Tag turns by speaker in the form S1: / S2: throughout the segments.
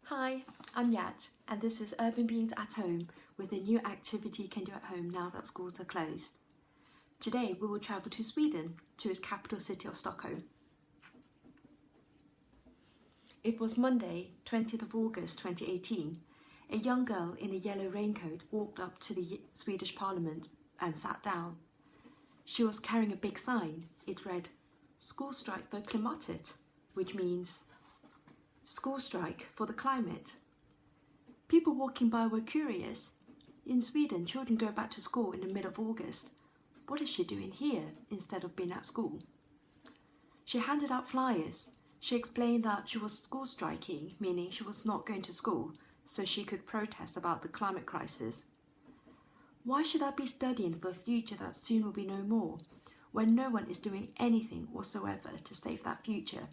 S1: Hi, I'm Yat, and this is Urban Beings at Home with a new activity you can do at home now that schools are closed. Today we will travel to Sweden, to its capital city of Stockholm. It was Monday, 20th of August 2018. A young girl in a yellow raincoat walked up to the Swedish Parliament and sat down. She was carrying a big sign. It read, "School strike för klimatet," which means school strike for the climate. People walking by were curious. In Sweden, children go back to school in the middle of August. What is she doing here instead of being at school? She handed out flyers. She explained that she was school striking, meaning she was not going to school, so she could protest about the climate crisis. Why should I be studying for a future that soon will be no more, when no one is doing anything whatsoever to save that future?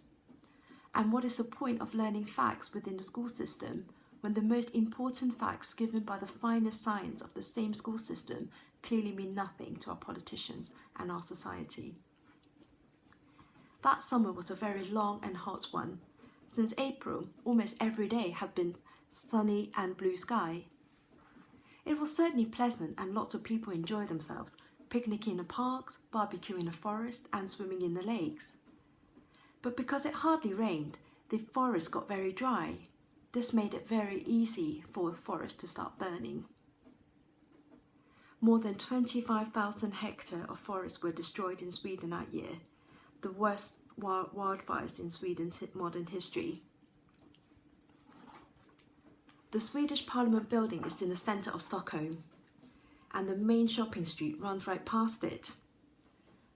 S1: And what is the point of learning facts within the school system when the most important facts given by the finest science of the same school system clearly mean nothing to our politicians and our society? That summer was a very long and hot one. Since April, almost every day had been sunny and blue sky. It was certainly pleasant and lots of people enjoyed themselves, picnicking in the parks, barbecuing in the forest and swimming in the lakes. But because it hardly rained, the forest got very dry. This made it very easy for the forest to start burning. More than 25,000 hectares of forest were destroyed in Sweden that year, the worst wildfires in Sweden's modern history. The Swedish Parliament building is in the centre of Stockholm, and the main shopping street runs right past it.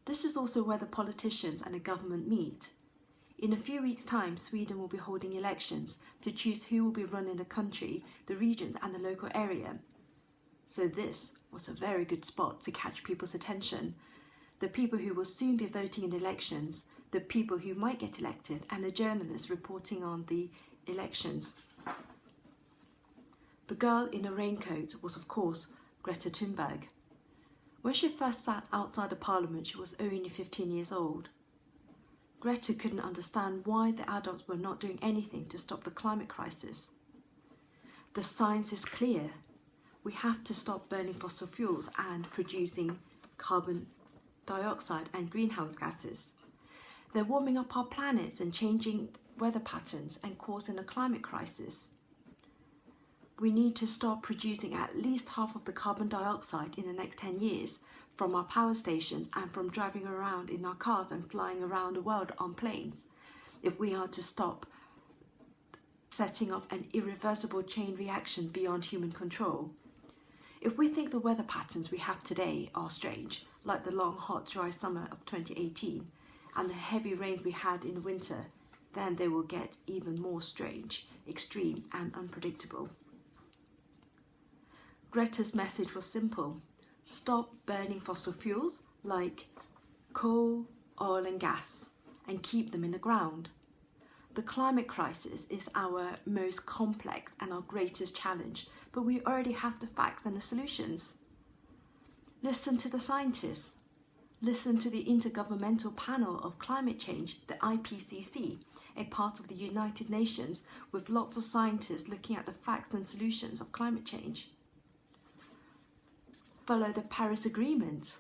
S1: This is also where the politicians and the government meet. In a few weeks' time, Sweden will be holding elections to choose who will be running the country, the regions and the local area. So this was a very good spot to catch people's attention. The people who will soon be voting in the elections, the people who might get elected, and the journalists reporting on the elections. The girl in a raincoat was, of course, Greta Thunberg. When she first sat outside the parliament, she was only 15 years old. Greta couldn't understand why the adults were not doing anything to stop the climate crisis. The science is clear. We have to stop burning fossil fuels and producing carbon dioxide and greenhouse gases. They're warming up our planet and changing weather patterns and causing a climate crisis. We need to stop producing at least half of the carbon dioxide in the next 10 years from our power stations and from driving around in our cars and flying around the world on planes, if we are to stop setting off an irreversible chain reaction beyond human control. If we think the weather patterns we have today are strange, like the long, hot, dry summer of 2018 and the heavy rain we had in the winter, then they will get even more strange, extreme and unpredictable. Greta's message was simple. Stop burning fossil fuels like coal, oil and gas and keep them in the ground. The climate crisis is our most complex and our greatest challenge, but we already have the facts and the solutions. Listen to the scientists. Listen to the Intergovernmental Panel of Climate Change, the IPCC, a part of the United Nations with lots of scientists looking at the facts and solutions of climate change. Follow the Paris Agreement,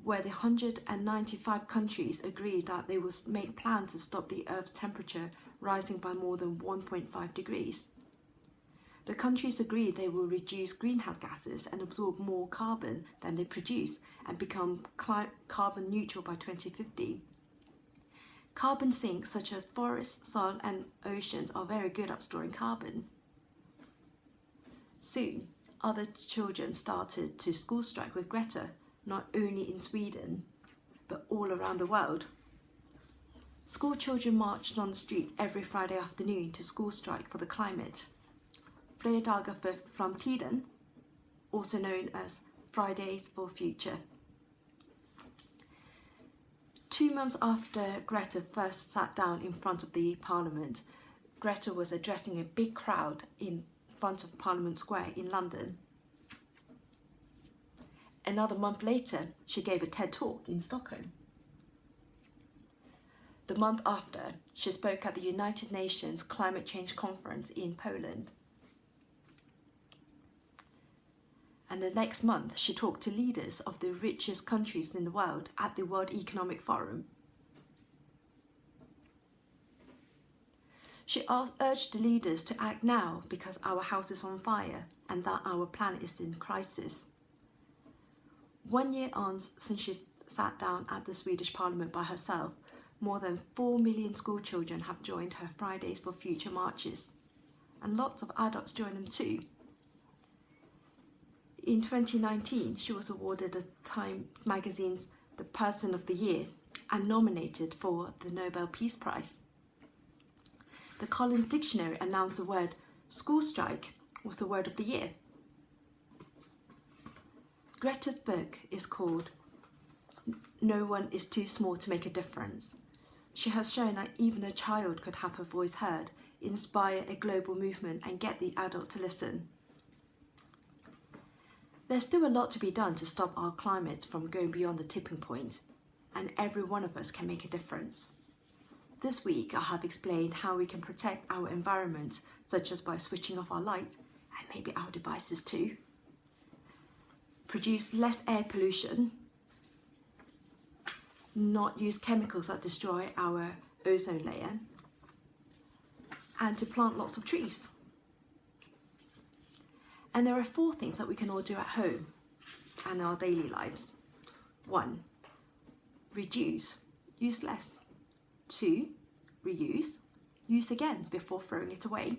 S1: where the 195 countries agreed that they will make plans to stop the Earth's temperature rising by more than 1.5 degrees. The countries agreed they will reduce greenhouse gases and absorb more carbon than they produce and become carbon neutral by 2050. Carbon sinks such as forests, soil and oceans are very good at storing carbon. Soon, other children started to school strike with Greta, not only in Sweden, but all around the world. School children marched on the streets every Friday afternoon to school strike for the climate. Fler dagar för framtiden, also known as Fridays for Future. 2 months after Greta first sat down in front of the parliament, Greta was addressing a big crowd in front of Parliament Square in London. Another month later, she gave a TED talk in Stockholm. The month after, she spoke at the United Nations Climate Change Conference in Poland. And the next month, she talked to leaders of the richest countries in the world at the World Economic Forum. She urged the leaders to act now because our house is on fire and that our planet is in crisis. 1 year on since she sat down at the Swedish Parliament by herself, more than 4 million school children have joined her Fridays for Future marches, and lots of adults join them too. In 2019, she was awarded the Time magazine's The Person of the Year and nominated for the Nobel Peace Prize. The Collins Dictionary announced the word school strike was the word of the year. Greta's book is called No One is Too Small to Make a Difference. She has shown that even a child could have her voice heard, inspire a global movement and get the adults to listen. There's still a lot to be done to stop our climate from going beyond the tipping point, and every one of us can make a difference. This week I have explained how we can protect our environment, such as by switching off our lights and maybe our devices too. Produce less air pollution, not use chemicals that destroy our ozone layer, and to plant lots of trees. And there are 4 things that we can all do at home and in our daily lives. 1. Reduce, use less. 2. Reuse, use again before throwing it away.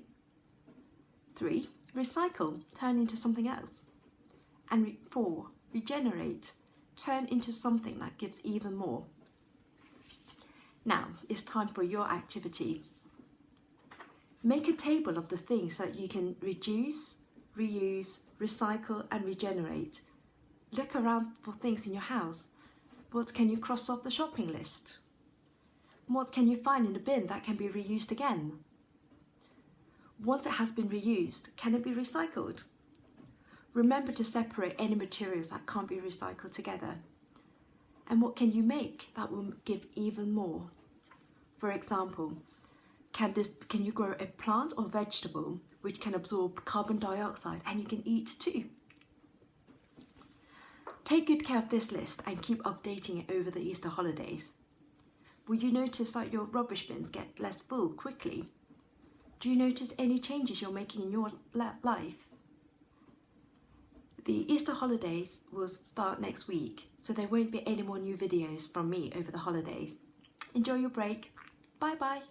S1: 3. Recycle, turn into something else. And 4. Regenerate, turn into something that gives even more. Now, it's time for your activity. Make a table of the things that you can reduce, reuse, recycle and regenerate. Look around for things in your house. What can you cross off the shopping list? What can you find in the bin that can be reused again? Once it has been reused, can it be recycled? Remember to separate any materials that can't be recycled together. And what can you make that will give even more? For example, can you grow a plant or vegetable which can absorb carbon dioxide and you can eat too? Take good care of this list and keep updating it over the Easter holidays. Will you notice that your rubbish bins get less full quickly? Do you notice any changes you're making in your life? The Easter holidays will start next week, so there won't be any more new videos from me over the holidays. Enjoy your break. Bye bye.